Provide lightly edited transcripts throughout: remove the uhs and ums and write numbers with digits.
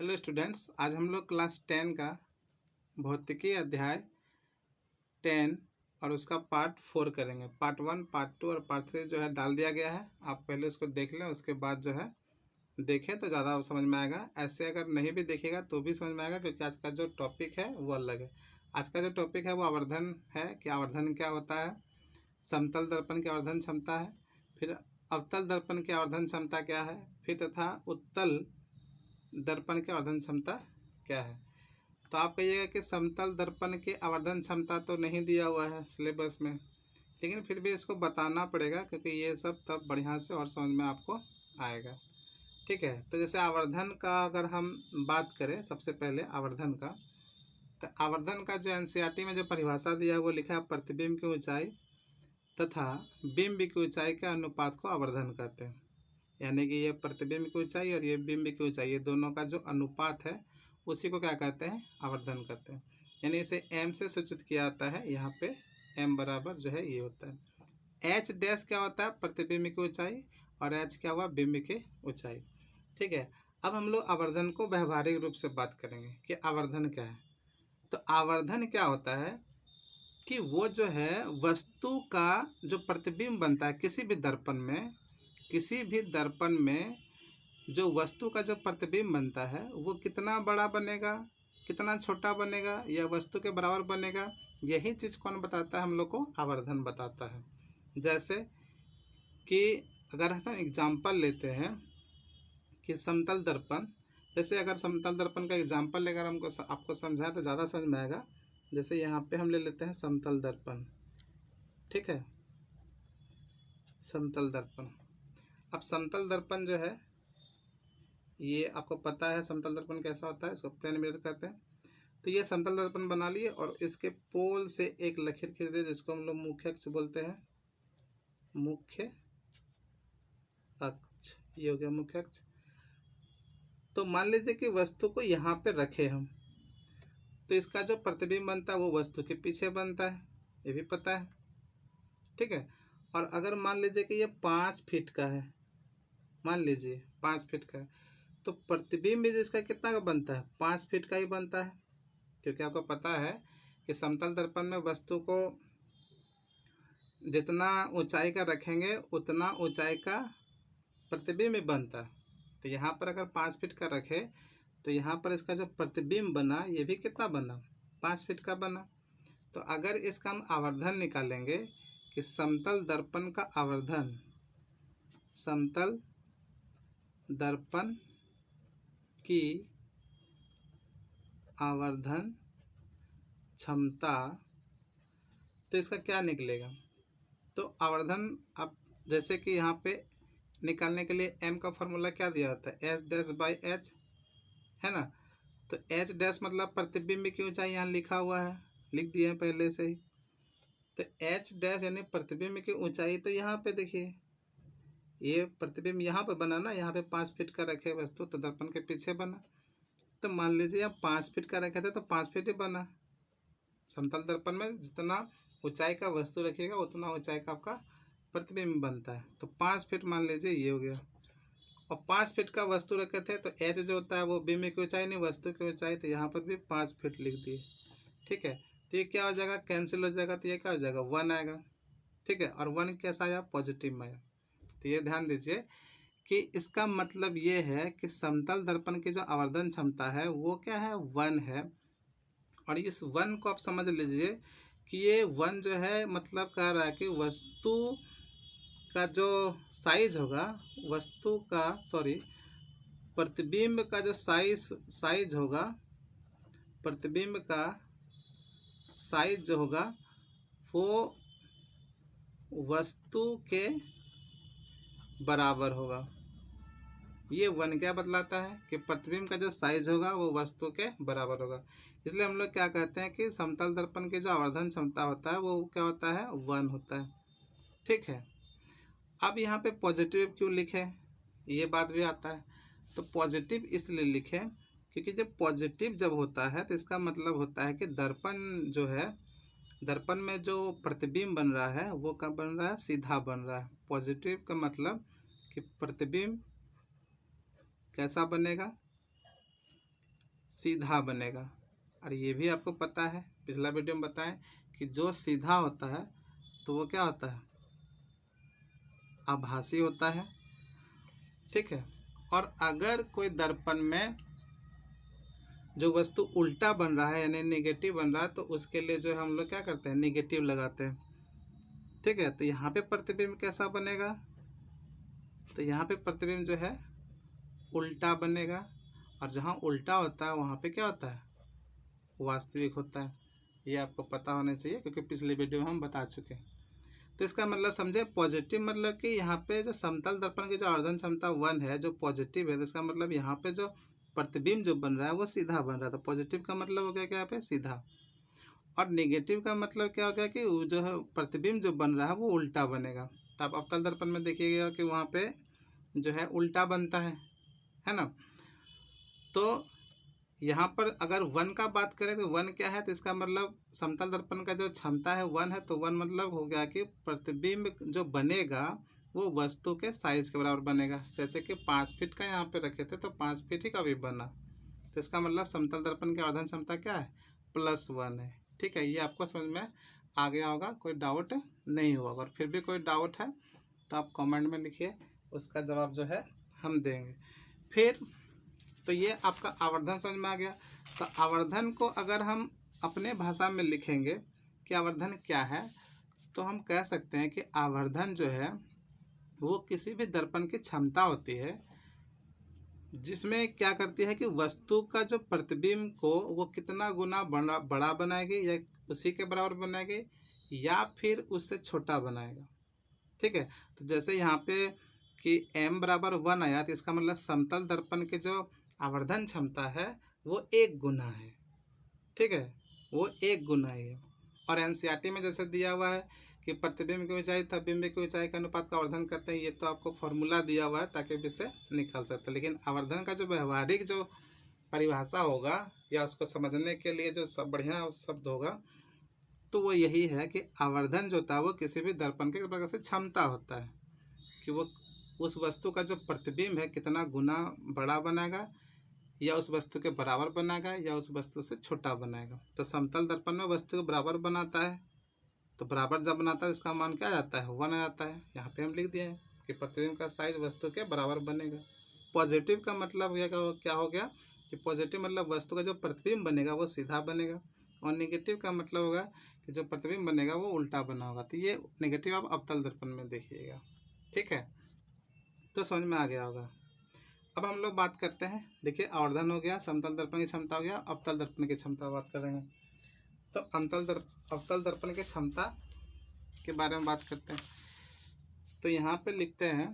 Hello students, आज हम लोग क्लास 10 का भौतिकी अध्याय 10 और उसका पार्ट 4 करेंगे। पार्ट 1, पार्ट 2 और पार्ट 3 जो है डाल दिया गया है। आप पहले उसको देख लें, उसके बाद जो है देखें तो ज़्यादा समझ में आएगा। ऐसे अगर नहीं भी देखेगा तो भी समझ में आएगा, क्योंकि आज का जो टॉपिक है वो अलग है। आज का जो टॉपिक है वो आवर्धन है कि आवर्धन क्या होता है, समतल दर्पण की आवर्धन क्षमता है, फिर अवतल दर्पण की आवर्धन क्षमता क्या है, फिर तथा उत्तल दर्पण की आवर्धन क्षमता क्या है। तो आप कहिएगा कि समतल दर्पण की आवर्धन क्षमता तो नहीं दिया हुआ है सिलेबस में, लेकिन फिर भी इसको बताना पड़ेगा, क्योंकि ये सब तब बढ़िया से और समझ में आपको आएगा। ठीक है, तो जैसे आवर्धन का अगर हम बात करें, सबसे पहले आवर्धन का, तो आवर्धन का जो एनसीईआरटी में जो परिभाषा दिया है वो लिखा है, प्रतिबिंब की ऊंचाई तथा बिंब की ऊंचाई के अनुपात को आवर्धन कहते हैं। यानी कि ये प्रतिबिंब की ऊंचाई और ये बिंब की ऊंचाई, ये दोनों का जो अनुपात है उसी को क्या कहते हैं, आवर्धन कहते हैं। यानी इसे एम से सूचित किया जाता है। यहाँ पे एम बराबर जो है ये होता है। एच डैश क्या होता है, प्रतिबिंब की ऊंचाई, और एच क्या हुआ, बिंब की ऊंचाई। ठीक है, अब हम लोग आवर्धन को व्यवहारिक रूप से बात करेंगे कि आवर्धन क्या है। तो आवर्धन क्या होता है कि वो जो है वस्तु का जो प्रतिबिंब बनता है किसी भी दर्पण में, किसी भी दर्पण में जो वस्तु का जो प्रतिबिंब बनता है वो कितना बड़ा बनेगा, कितना छोटा बनेगा, या वस्तु के बराबर बनेगा, यही चीज़ कौन बताता है, हम लोग को आवर्धन बताता है। जैसे कि अगर हम एग्जाम्पल लेते हैं कि समतल दर्पण, जैसे अगर समतल दर्पण का एग्जाम्पल लेकर हमको आपको समझाएं तो ज़्यादा समझ में आएगा। जैसे यहाँ पे हम ले लेते हैं समतल दर्पण। ठीक है, समतल दर्पण। अब समतल दर्पण जो है ये आपको पता है समतल दर्पण कैसा होता है, इसको प्लेन मिरर कहते हैं। तो ये समतल दर्पण बना लिए और इसके पोल से एक लकीर खींच दिए, जिसको हम लोग मुख्य अक्ष बोलते हैं। मुख्य अक्ष, ये हो गया मुख्य अक्ष। तो मान लीजिए कि वस्तु को यहाँ पे रखे हम, तो इसका जो प्रतिबिंब बनता है वो वस्तु के पीछे बनता है, ये भी पता है। ठीक है, और अगर मान लीजिए कि ये 5 फीट का है, मान लीजिए 5 फीट का है, तो प्रतिबिंब भी जिसका कितना का बनता है, 5 फीट का ही बनता है। क्योंकि आपको पता है कि समतल दर्पण में वस्तु को जितना ऊंचाई का रखेंगे उतना ऊंचाई का प्रतिबिंब भी बनता है। तो यहाँ पर अगर 5 फीट का रखे तो यहाँ पर इसका जो प्रतिबिंब बना ये भी कितना बना, 5 फीट का बना। तो अगर इसका हम आवर्धन निकालेंगे कि समतल दर्पण का आवर्धन, समतल दर्पण की आवर्धन क्षमता, तो इसका क्या निकलेगा। तो आवर्धन, अब जैसे कि यहाँ पे निकालने के लिए m का फॉर्मूला क्या दिया होता है, एच डैश बाई एच, है ना। तो एच डैश मतलब प्रतिबिंब की ऊंचाई यहाँ लिखा हुआ है, लिख दिए हैं पहले से ही। तो एच डैश यानी प्रतिबिंब की ऊंचाई, तो यहाँ पे देखिए ये प्रतिबिंब यहाँ पे बना ना, यहाँ पे 5 फीट का रखे वस्तु तो दर्पण के पीछे बना। तो मान लीजिए आप 5 फीट का रखे थे तो 5 फीट ही बना। समतल दर्पण में जितना ऊंचाई का वस्तु रखिएगा उतना ऊंचाई का आपका प्रतिबिंब बनता है। तो 5 फीट मान लीजिए ये हो गया, और 5 फीट का वस्तु रखे थे तो एच जो होता है वो बिंब की ऊंचाई नहीं वस्तु की ऊंचाई, तो यहाँ पर भी 5 फीट लिख दिए। ठीक है, तो ये क्या हो जाएगा, कैंसिल हो जाएगा, तो ये क्या हो जाएगा, 1 आएगा। ठीक है, और 1 कैसा आया, पॉजिटिव में आया। तो ये ध्यान दीजिए कि इसका मतलब ये है कि समतल दर्पण की जो आवर्धन क्षमता है वो क्या है, 1 है। और इस 1 को आप समझ लीजिए कि ये 1 जो है मतलब कह रहा है कि वस्तु का जो साइज होगा, वस्तु का प्रतिबिंब का जो साइज होगा, प्रतिबिंब का साइज जो होगा वो वस्तु के बराबर होगा। ये 1 क्या बतलाता है कि प्रतिबिंब का जो साइज होगा वो वस्तु के बराबर होगा। इसलिए हम लोग क्या कहते हैं कि समतल दर्पण की जो आवर्धन क्षमता होता है वो क्या होता है, 1 होता है। ठीक है, अब यहाँ पे पॉजिटिव क्यों लिखे, ये बात भी आता है। तो पॉजिटिव इसलिए लिखे क्योंकि जब पॉजिटिव जब होता है तो इसका मतलब होता है कि दर्पण जो है, दर्पण में जो प्रतिबिंब बन रहा है वो कब बन रहा है, सीधा बन रहा है। पॉजिटिव का मतलब कि प्रतिबिंब कैसा बनेगा, सीधा बनेगा। और ये भी आपको पता है, पिछला वीडियो में बताएं कि जो सीधा होता है तो वो क्या होता है, आभासी होता है। ठीक है। और अगर कोई दर्पण में जो वस्तु उल्टा बन रहा है यानी नेगेटिव बन रहा है तो उसके लिए जो हम लोग क्या करते हैं, नेगेटिव लगाते हैं। ठीक है। तो यहाँ पे प्रतिबिंब कैसा बनेगा, तो यहाँ पे प्रतिबिंब जो है उल्टा बनेगा। और जहाँ उल्टा होता है वहाँ पे क्या होता है, वास्तविक होता है। ये आपको पता होना चाहिए क्योंकि पिछले वीडियो में हम बता चुके हैं। तो इसका मतलब समझे, पॉजिटिव मतलब कि यहाँ पे जो समतल दर्पण की जो आवर्धन क्षमता 1 है जो पॉजिटिव है, तो इसका मतलब यहाँ पे जो प्रतिबिंब जो बन रहा है वो सीधा बन रहा है। तो पॉजिटिव का मतलब हो गया क्या, यहाँ पे सीधा। और नेगेटिव का मतलब क्या हो गया कि जो है प्रतिबिंब जो बन रहा है वो उल्टा बनेगा। तो आप अवतल दर्पण में देखिएगा कि वहाँ पे जो है उल्टा बनता है ना। तो यहाँ पर अगर 1 का बात करें तो 1 क्या है, तो इसका मतलब समतल दर्पण का जो क्षमता है 1 है। तो 1 मतलब हो गया कि प्रतिबिंब जो बनेगा वो वस्तु के साइज के बराबर बनेगा। जैसे कि 5 फीट का यहाँ पे रखे थे तो 5 फीट ही का भी बना। तो इसका मतलब समतल दर्पण की आवर्धन क्षमता क्या है, +1 है। ठीक है। ये आपको समझ में आ गया होगा, कोई डाउट नहीं हुआ। और फिर भी कोई डाउट है तो आप कमेंट में लिखिए, उसका जवाब जो है हम देंगे। फिर तो ये आपका आवर्धन समझ में आ गया। तो आवर्धन को अगर हम अपने भाषा में लिखेंगे कि आवर्धन क्या है, तो हम कह सकते हैं कि आवर्धन जो है वो किसी भी दर्पण की क्षमता होती है जिसमें क्या करती है कि वस्तु का जो प्रतिबिंब को वो कितना गुना बड़ा बनाएगी या उसी के बराबर बनाएगी या फिर उससे छोटा बनाएगा। ठीक है। तो जैसे यहाँ पे कि m बराबर 1 आया तो इसका मतलब समतल दर्पण के जो आवर्धन क्षमता है वो 1 गुना है। ठीक है, वो 1 गुना है। और एनसीईआरटी में जैसे दिया हुआ है कि प्रतिबिंब की ऊंचाई तथा बिंब की ऊंचाई का अनुपात का आवर्धन करते हैं, ये तो आपको फॉर्मूला दिया हुआ है ताकि इसे निकाल सकते हैं। लेकिन आवर्धन का जो व्यवहारिक जो परिभाषा होगा या उसको समझने के लिए जो सब बढ़िया शब्द होगा तो वो यही है कि आवर्धन जो होता है वो किसी भी दर्पण के प्रकार से क्षमता होता है कि वो उस वस्तु का जो प्रतिबिंब है कितना गुना बड़ा बनाएगा या उस वस्तु के बराबर बनाएगा या उस वस्तु से छोटा बनाएगा। तो समतल दर्पण में वस्तु के बराबर बनाता है, तो बराबर जब बनाता है इसका मान क्या आ जाता है, 1 आ जाता है। यहाँ पे हम लिख दिए हैं कि प्रतिबिंब का साइज वस्तु के बराबर बनेगा। पॉजिटिव का मतलब क्या हो गया कि पॉजिटिव मतलब वस्तु का जो प्रतिबिंब बनेगा वो सीधा बनेगा। और नेगेटिव का मतलब होगा कि जो प्रतिबिंब बनेगा वो उल्टा बना होगा। तो ये नेगेटिव आप अवतल दर्पण में देखिएगा। ठीक है, तो समझ में आ गया होगा। अब हम लोग बात करते हैं, देखिए आवर्धन हो गया, समतल दर्पण की क्षमता हो गया, अवतल दर्पण की क्षमता बात करेंगे। तो अवतल दर्पण की क्षमता के बारे में बात करते हैं। तो यहाँ पे लिखते हैं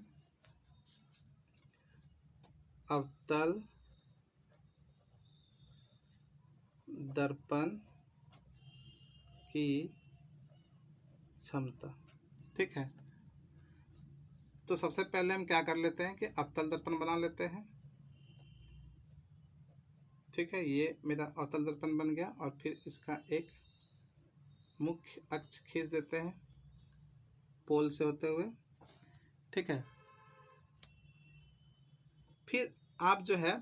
अवतल दर्पण की क्षमता। ठीक है, तो सबसे पहले हम क्या कर लेते हैं कि अवतल दर्पण बना लेते हैं। ठीक है, ये मेरा अवतल दर्पण बन गया और फिर इसका एक मुख्य अक्ष खींच देते हैं पोल से होते हुए। ठीक है, फिर आप जो है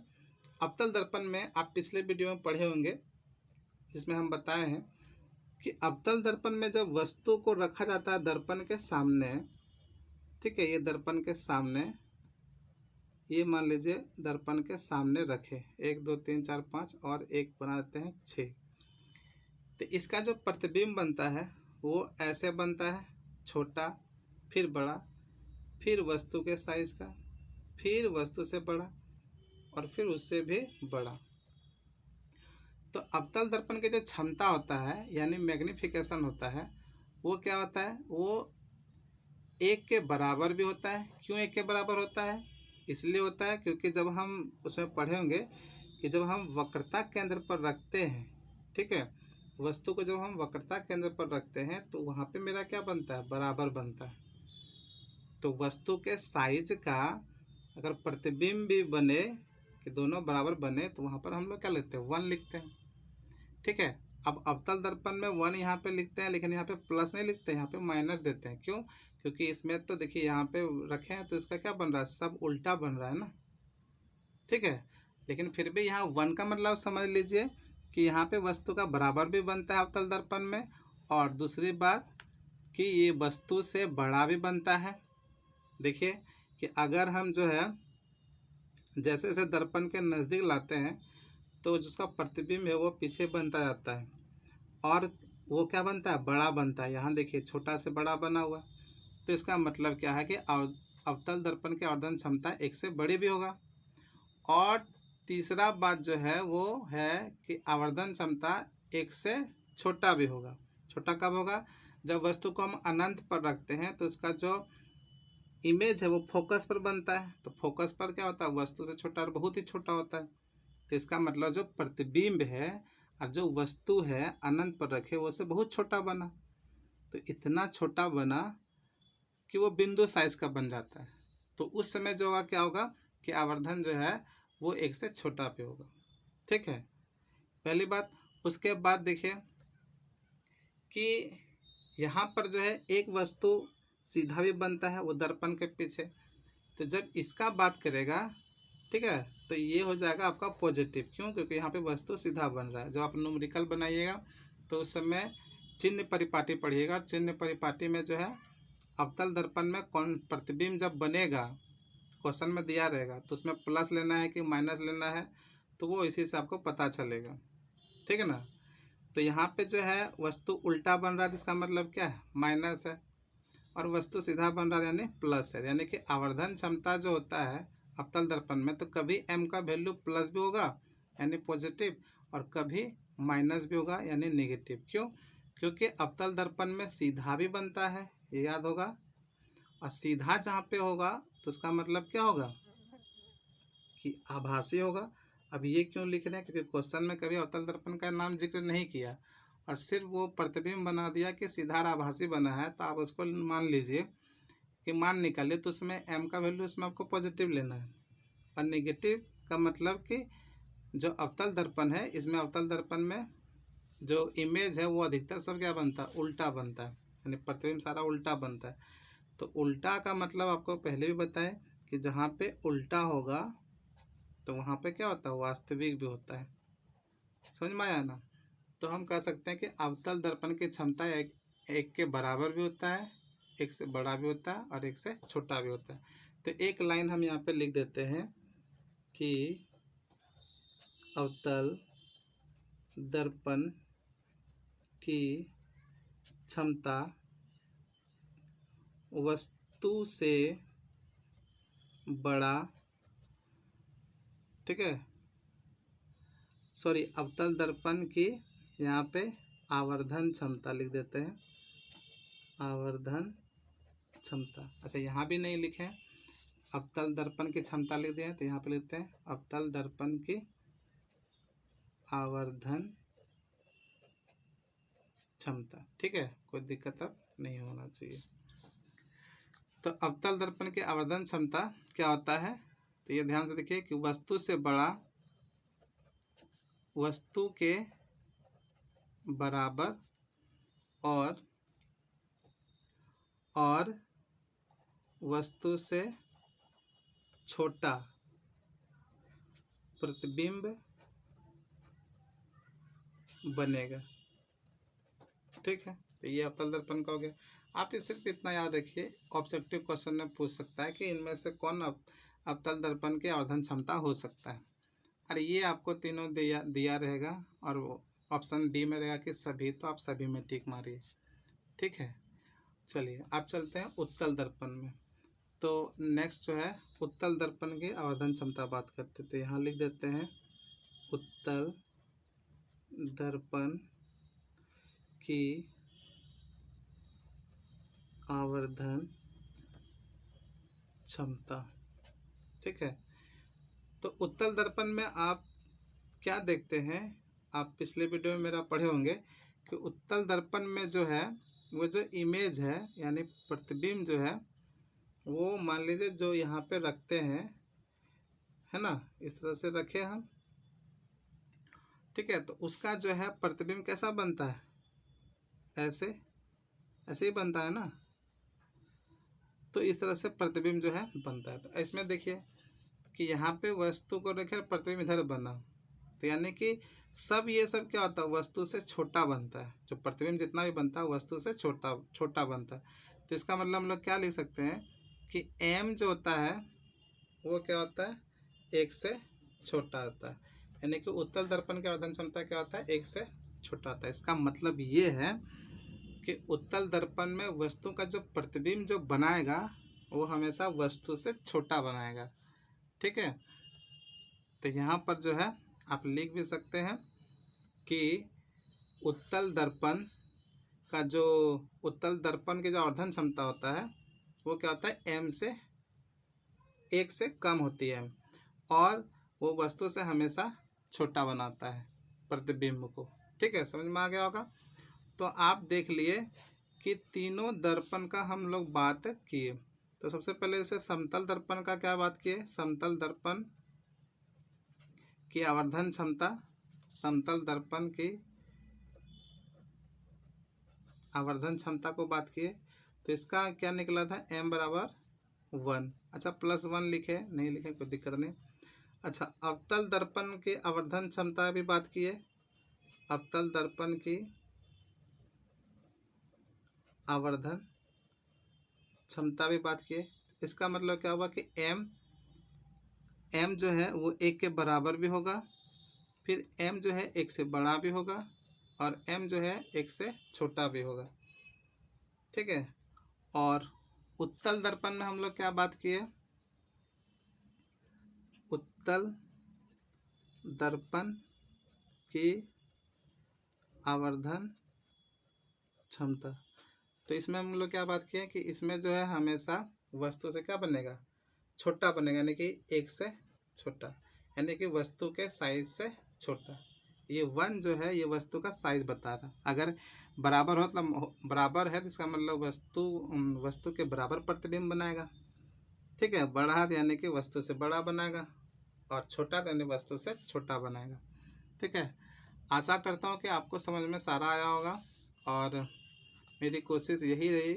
अवतल दर्पण में आप पिछले वीडियो में पढ़े होंगे जिसमें हम बताए हैं कि अवतल दर्पण में जब वस्तु को रखा जाता है दर्पण के सामने, ठीक है, ये दर्पण के सामने, ये मान लीजिए दर्पण के सामने रखे 1 2 3 4 5 और एक बना देते हैं 6। तो इसका जो प्रतिबिंब बनता है वो ऐसे बनता है, छोटा फिर बड़ा फिर वस्तु के साइज का फिर वस्तु से बड़ा और फिर उससे भी बड़ा। तो अवतल दर्पण की जो क्षमता होता है यानी मैग्निफिकेशन होता है वो क्या होता है, वो 1 के बराबर भी होता है। क्यों 1 के बराबर होता है, इसलिए होता है क्योंकि जब हम उसमें पढ़े होंगे कि जब हम वक्रता केंद्र पर रखते हैं, ठीक है, वस्तु को जब हम वक्रता केंद्र पर रखते हैं तो वहाँ पे मेरा क्या बनता है, बराबर बनता है। तो वस्तु के साइज का अगर प्रतिबिंब भी बने कि दोनों बराबर बने तो वहाँ पर हम लोग क्या लिखते हैं, 1 लिखते हैं। ठीक है, अब अवतल दर्पण में 1 यहाँ पे लिखते हैं लेकिन यहाँ पे प्लस नहीं लिखते हैं, यहाँ पे माइनस देते हैं। क्यों, क्योंकि इसमें तो देखिए यहाँ पे रखे हैं तो इसका क्या बन रहा है, सब उल्टा बन रहा है ना। ठीक है, लेकिन फिर भी यहाँ 1 का मतलब समझ लीजिए कि यहाँ पे वस्तु का बराबर भी बनता है अवतल दर्पण में, और दूसरी बात कि ये वस्तु से बड़ा भी बनता है। देखिए कि अगर हम जो है जैसे जैसे दर्पण के नज़दीक लाते हैं तो जिसका प्रतिबिंब है वो पीछे बनता जाता है, और वो क्या बनता है, बड़ा बनता है। यहाँ देखिए छोटा से बड़ा बना हुआ, तो इसका मतलब क्या है कि अवतल दर्पण की आवर्धन क्षमता 1 से बड़ी भी होगा। और तीसरा बात जो है वो है कि आवर्धन क्षमता 1 से छोटा भी होगा। छोटा कब होगा, जब वस्तु को हम अनंत पर रखते हैं तो उसका जो इमेज है वो फोकस पर बनता है। तो फोकस पर क्या होता है, वस्तु से छोटा और बहुत ही छोटा होता है। तो इसका मतलब जो प्रतिबिंब है और जो वस्तु है अनंत पर रखे वो से बहुत छोटा बना। तो इतना छोटा बना कि वो बिंदु साइज का बन जाता है। तो उस समय जो होगा क्या होगा कि आवर्धन जो है वो 1 से छोटा पे होगा। ठीक है, पहली बात। उसके बाद देखिए कि यहाँ पर जो है एक वस्तु सीधा भी बनता है वो दर्पण के पीछे। तो जब इसका बात करेगा, ठीक है, तो ये हो जाएगा आपका पॉजिटिव। क्यों, क्योंकि यहाँ पे वस्तु सीधा बन रहा है। जब आप न्यूमेरिकल बनाइएगा तो उस समय चिन्ह परिपाटी पढ़िएगा। चिन्ह परिपाटी में जो है अवतल दर्पण में कौन प्रतिबिंब जब बनेगा, क्वेश्चन में दिया रहेगा तो उसमें प्लस लेना है कि माइनस लेना है, तो वो इसी से आपको पता चलेगा। ठीक है ना। तो यहाँ पे जो है वस्तु उल्टा बन रहा है तो इसका मतलब क्या है, माइनस है, और वस्तु सीधा बन रहा है यानी प्लस है। यानी कि आवर्धन क्षमता जो होता है अवतल दर्पण में, तो कभी m का वैल्यू प्लस भी होगा यानी पॉजिटिव, और कभी माइनस भी होगा यानी नेगेटिव। क्यों, क्योंकि अवतल दर्पण में सीधा भी बनता है, ये याद होगा, और सीधा जहाँ पे होगा तो उसका मतलब क्या होगा कि आभासी होगा। अब ये क्यों लिख रहे हैं, क्योंकि क्वेश्चन में कभी अवतल दर्पण का नाम जिक्र नहीं किया और सिर्फ वो प्रतिबिंब बना दिया कि सीधा और आभासी बना है। तो आप उसको मान लीजिए कि मान निकालिए, तो उसमें m का वैल्यू इसमें आपको पॉजिटिव लेना है, और नेगेटिव का मतलब कि जो अवतल दर्पण है इसमें अवतल दर्पण में जो इमेज है वो अधिकतर सब क्या बनता है, उल्टा बनता है, यानी प्रतिबिंब सारा उल्टा बनता है। तो उल्टा का मतलब आपको पहले भी बताए कि जहाँ पे उल्टा होगा तो वहाँ पे क्या होता है, वास्तविक भी होता है। समझ में आया ना। तो हम कह सकते हैं कि अवतल दर्पण की क्षमता एक के बराबर भी होता है, 1 से बड़ा भी होता है, और 1 से छोटा भी होता है। तो एक लाइन हम यहाँ पे लिख देते हैं कि अवतल दर्पण की क्षमता वस्तु से बड़ा, ठीक है, सॉरी, अवतल दर्पण की यहाँ पे आवर्धन क्षमता लिख देते हैं, आवर्धन क्षमता। अच्छा, यहाँ भी नहीं लिखे, अवतल दर्पण की क्षमता लिख दिए तो यहाँ पे लिखते हैं अवतल दर्पण की आवर्धन क्षमता। ठीक है, कोई दिक्कत अब नहीं होना चाहिए। तो अवतल दर्पण की आवर्धन क्षमता क्या होता है, तो ये ध्यान से देखिए कि वस्तु से बड़ा, वस्तु के बराबर, और वस्तु से छोटा प्रतिबिंब बनेगा। ठीक है, तो ये अवतल दर्पण का हो गया। आप इस सिर्फ इतना याद रखिए, ऑब्जेक्टिव क्वेश्चन में पूछ सकता है कि इनमें से कौन अवतल दर्पण की आवर्धन क्षमता हो सकता है। और ये आपको तीनों दिया रहेगा, और ऑप्शन डी में रहेगा कि सभी, तो आप सभी में टिक मारिए। ठीक है, चलिए आप चलते हैं उत्तल दर्पण में। तो नेक्स्ट जो है उत्तल दर्पण की आवर्धन क्षमता बात करते, तो यहाँ लिख देते हैं उत्तल दर्पण की आवर्धन क्षमता। ठीक है, तो उत्तल दर्पण में आप क्या देखते हैं, आप पिछले वीडियो में मेरा पढ़े होंगे कि उत्तल दर्पण में जो है वो जो इमेज है यानी प्रतिबिंब जो है वो मान लीजिए जो यहाँ पे रखते हैं, है ना, इस तरह से रखे हम। ठीक है, तो उसका जो है प्रतिबिंब कैसा बनता है, ऐसे ऐसे ही बनता है ना। तो इस तरह से प्रतिबिंब जो है बनता है। तो इसमें देखिए कि यहाँ पे वस्तु को रखे प्रतिबिंब इधर बना, तो यानी कि सब ये सब क्या होता है, वस्तु से छोटा बनता है। जो प्रतिबिंब जितना भी बनता है वस्तु से छोटा छोटा बनता है। तो इसका मतलब हम लोग क्या लिख सकते हैं कि m जो होता है वो क्या होता है, 1 से छोटा होता है। यानी कि उत्तल दर्पण की आवर्धन क्षमता क्या होता है, 1 से छोटा होता है। इसका मतलब ये है कि उत्तल दर्पण में वस्तु का जो प्रतिबिंब जो बनाएगा वो हमेशा वस्तु से छोटा बनाएगा। ठीक है, तो यहाँ पर जो है आप लिख भी सकते हैं कि उत्तल दर्पण का जो उत्तल दर्पण की जो आवर्धन क्षमता होता है वो क्या होता है, m से 1 से कम होती है और वो वस्तु से हमेशा छोटा बनाता है प्रतिबिंब को। ठीक है, समझ में आ गया होगा। तो आप देख लिए कि तीनों दर्पण का हम लोग बात किए। तो सबसे पहले इसे समतल दर्पण का क्या बात किए, समतल दर्पण की आवर्धन क्षमता, समतल दर्पण की आवर्धन क्षमता को बात किए। तो इसका क्या निकला था, m बराबर 1। अच्छा +1 लिखे, नहीं लिखे कोई दिक्कत नहीं। अच्छा अवतल दर्पण की आवर्धन क्षमता भी बात किए, अवतल दर्पण की आवर्धन क्षमता भी बात किए। इसका मतलब क्या हुआ कि m जो है वो 1 के बराबर भी होगा, फिर m जो है 1 से बड़ा भी होगा और m जो है 1 से छोटा भी होगा। ठीक है, और उत्तल दर्पण में हम लोग क्या बात किए, उत्तल दर्पण की आवर्धन क्षमता। तो इसमें हम लोग क्या बात किए कि इसमें जो है हमेशा वस्तु से क्या बनेगा, छोटा बनेगा, यानी कि 1 से छोटा, यानी कि वस्तु के साइज से छोटा। ये 1 जो है ये वस्तु का साइज बता रहा। अगर बराबर हो मतलब बराबर है तो इसका मतलब वस्तु के बराबर प्रतिबिंब बनाएगा। ठीक है, बड़ा है यानी कि वस्तु से बड़ा बनाएगा और छोटा तो यानी वस्तु से छोटा बनाएगा। ठीक है, आशा करता हूँ कि आपको समझ में सारा आया होगा और मेरी कोशिश यही रही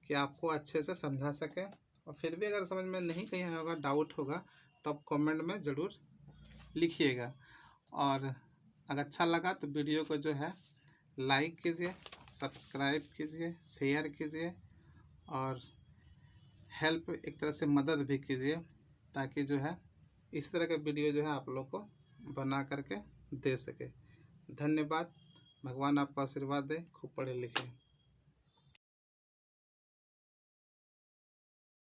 कि आपको अच्छे से समझा सके। और फिर भी अगर समझ में नहीं कहीं आया होगा, डाउट होगा, तो आप कमेंट में ज़रूर लिखिएगा। और अगर अच्छा लगा तो वीडियो को जो है लाइक कीजिए, सब्सक्राइब कीजिए, शेयर कीजिए और हेल्प एक तरह से मदद भी कीजिए, ताकि जो है इस तरह के वीडियो जो है आप लोग को बना करके दे सके। धन्यवाद, भगवान आपको आशीर्वाद दे, खूब पढ़े लिखे।